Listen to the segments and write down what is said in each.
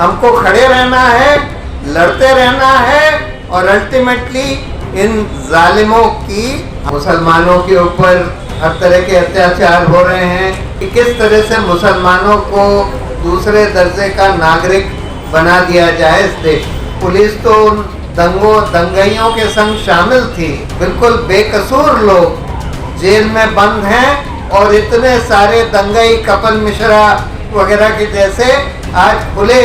हमको खड़े रहना है, लड़ते रहना है और अल्टीमेटली इन जालिमों की, मुसलमानों के ऊपर हर तरह के अत्याचार हो रहे हैं कि किस तरह से मुसलमानों को दूसरे दर्जे का नागरिक बना दिया जाए इस देश। पुलिस तो दंगाइयों के संग शामिल थी, बिल्कुल बेकसूर लोग जेल में बंद हैं और इतने सारे दंगाई कपिल मिश्रा वगैरह के जैसे आज खुले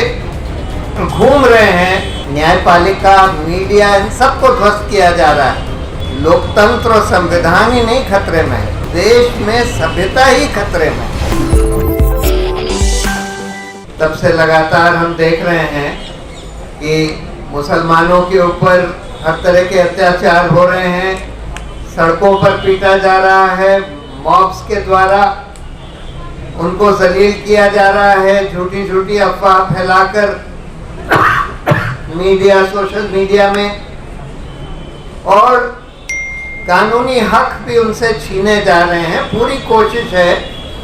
घूम रहे हैं। न्यायपालिका, मीडिया, इन सबको ध्वस्त किया जा रहा है। लोकतंत्र और संविधान ही नहीं खतरे में है, देश में सभ्यता ही खतरे में है। तब से लगातार हम देख रहे हैं कि मुसलमानों के ऊपर हर तरह के अत्याचार हो रहे हैं, सड़कों पर पीटा जा रहा है, मॉब्स के द्वारा उनको जलील किया जा रहा है, झूठी झूठी अफवाह फैलाकर मीडिया, सोशल मीडिया में, और कानूनी हक भी उनसे छीने जा रहे हैं। पूरी कोशिश है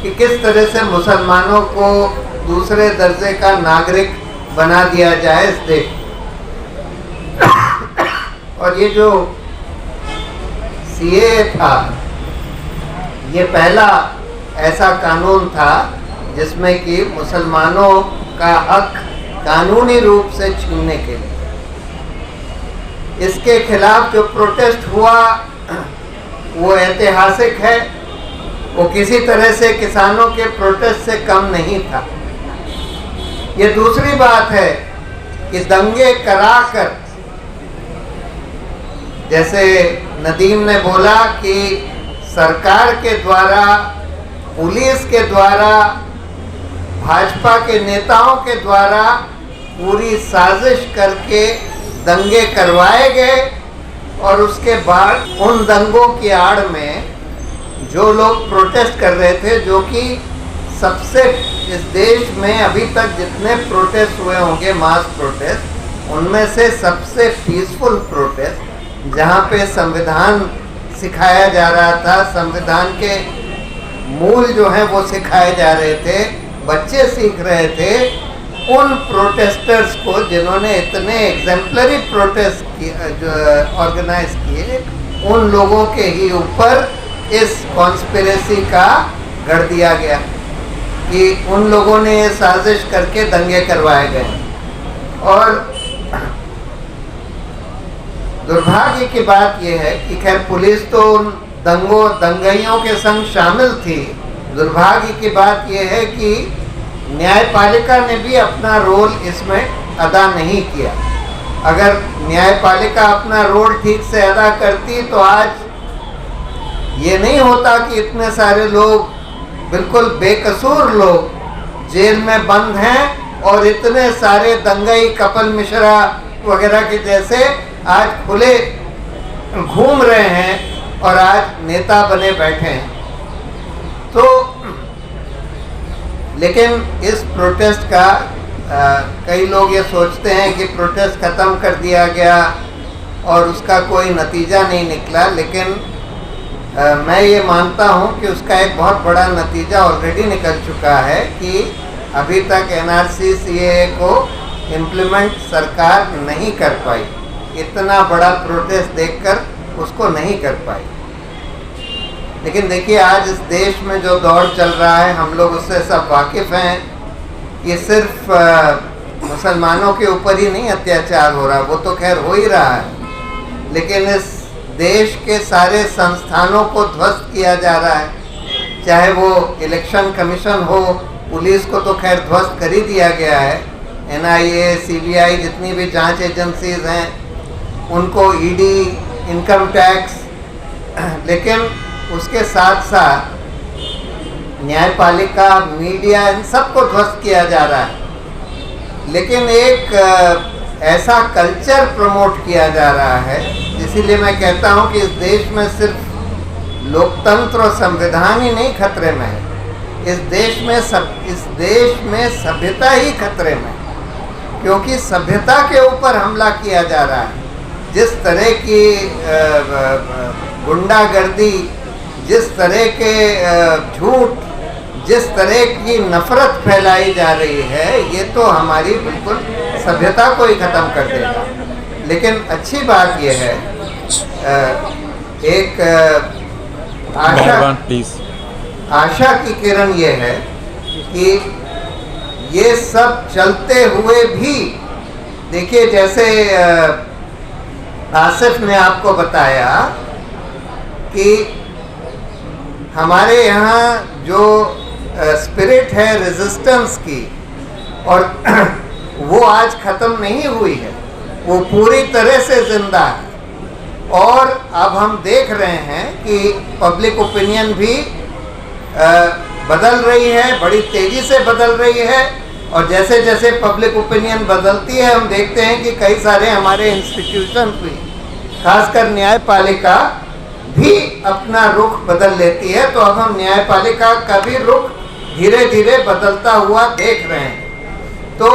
कि किस तरह से मुसलमानों को दूसरे दर्जे का नागरिक बना दिया जाए इस देश। और ये जो सीएए था, ये पहला ऐसा कानून था जिसमें कि मुसलमानों का हक कानूनी रूप से छीनने के लिए, इसके खिलाफ जो प्रोटेस्ट हुआ वो ऐतिहासिक है। वो किसी तरह से किसानों के प्रोटेस्ट से कम नहीं था। ये दूसरी बात है कि दंगे कराकर, जैसे नदीम ने बोला कि सरकार के द्वारा, पुलिस के द्वारा, भाजपा के नेताओं के द्वारा पूरी साजिश करके दंगे करवाए गए, और उसके बाद उन दंगों की आड़ में जो लोग प्रोटेस्ट कर रहे थे, जो कि सबसे, इस देश में अभी तक जितने प्रोटेस्ट हुए होंगे, मास प्रोटेस्ट, उनमें से सबसे पीसफुल प्रोटेस्ट, जहाँ पे संविधान सिखाया जा रहा था, संविधान के मूल जो हैं वो सिखाए जा रहे थे, बच्चे सीख रहे थे, उन प्रोटेस्टर्स को जिन्होंने इतने एग्जेम्पलरी प्रोटेस्ट ऑर्गेनाइज किए, उन लोगों के ही ऊपर इस कॉन्स्पिरेसी का गढ़ दिया गया कि उन लोगों ने ये साजिश करके दंगे करवाए गए। और दुर्भाग्य की बात यह है कि खैर पुलिस तो उन दंगाइयों के संग शामिल थी। दुर्भाग्य की बात यह है कि न्यायपालिका ने भी अपना रोल इसमें अदा नहीं किया। अगर न्यायपालिका अपना रोल ठीक से अदा करती तो आज ये नहीं होता कि इतने सारे लोग, बिल्कुल बेकसूर लोग जेल में बंद हैं और इतने सारे दंगाई कपिल मिश्रा वगैरह के जैसे आज खुले घूम रहे हैं और आज नेता बने बैठे हैं। तो लेकिन इस प्रोटेस्ट का कई लोग ये सोचते हैं कि प्रोटेस्ट ख़त्म कर दिया गया और उसका कोई नतीजा नहीं निकला, लेकिन मैं ये मानता हूँ कि उसका एक बहुत बड़ा नतीजा ऑलरेडी निकल चुका है कि अभी तक एनआरसी सीएए को इम्प्लीमेंट सरकार नहीं कर पाई। इतना बड़ा प्रोटेस्ट देखकर उसको नहीं कर पाई। लेकिन देखिए, आज इस देश में जो दौर चल रहा है, हम लोग उससे सब वाकिफ़ हैं। ये सिर्फ मुसलमानों के ऊपर ही नहीं अत्याचार हो रहा, वो तो खैर हो ही रहा है, लेकिन इस देश के सारे संस्थानों को ध्वस्त किया जा रहा है। चाहे वो इलेक्शन कमीशन हो, पुलिस को तो खैर ध्वस्त कर ही दिया गया है। एनआईए, सीबीआई, जितनी भी जांच एजेंसीज हैं, उनको ईडी, इनकम टैक्स, लेकिन उसके साथ साथ न्यायपालिका, मीडिया, इन सबको ध्वस्त किया जा रहा है। लेकिन एक ऐसा कल्चर प्रमोट किया जा रहा है, इसीलिए मैं कहता हूँ कि इस देश में सिर्फ लोकतंत्र और संविधान ही नहीं खतरे में है, इस देश में सभ्यता ही खतरे में है। क्योंकि सभ्यता के ऊपर हमला किया जा रहा है। जिस तरह की गुंडागर्दी, जिस तरह के झूठ जिस तरह की नफरत फैलाई जा रही है, ये तो हमारी बिल्कुल सभ्यता को ही ख़त्म कर देगा। लेकिन अच्छी बात यह है, एक आशा की किरण ये है कि ये सब चलते हुए भी, देखिए जैसे आसिफ ने आपको बताया कि हमारे यहाँ जो स्पिरिट है रेजिस्टेंस की, और वो आज ख़त्म नहीं हुई है, वो पूरी तरह से ज़िंदा है। और अब हम देख रहे हैं कि पब्लिक ओपिनियन भी बदल रही है, बड़ी तेज़ी से बदल रही है। और जैसे जैसे पब्लिक ओपिनियन बदलती है, हम देखते हैं कि कई सारे हमारे इंस्टीट्यूशन भी, खासकर न्यायपालिका भी अपना रुख बदल लेती है। तो अब हम न्यायपालिका का भी रुख धीरे धीरे बदलता हुआ देख रहे हैं। तो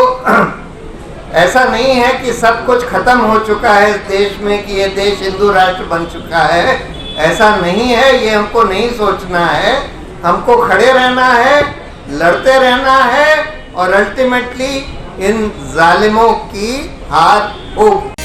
ऐसा नहीं है कि सब कुछ खत्म हो चुका है इस देश में, कि ये देश हिंदू राष्ट्र बन चुका है, ऐसा नहीं है। ये हमको नहीं सोचना है, हमको खड़े रहना है, लड़ते रहना है, और अल्टीमेटली इन जालिमों की हार होगी।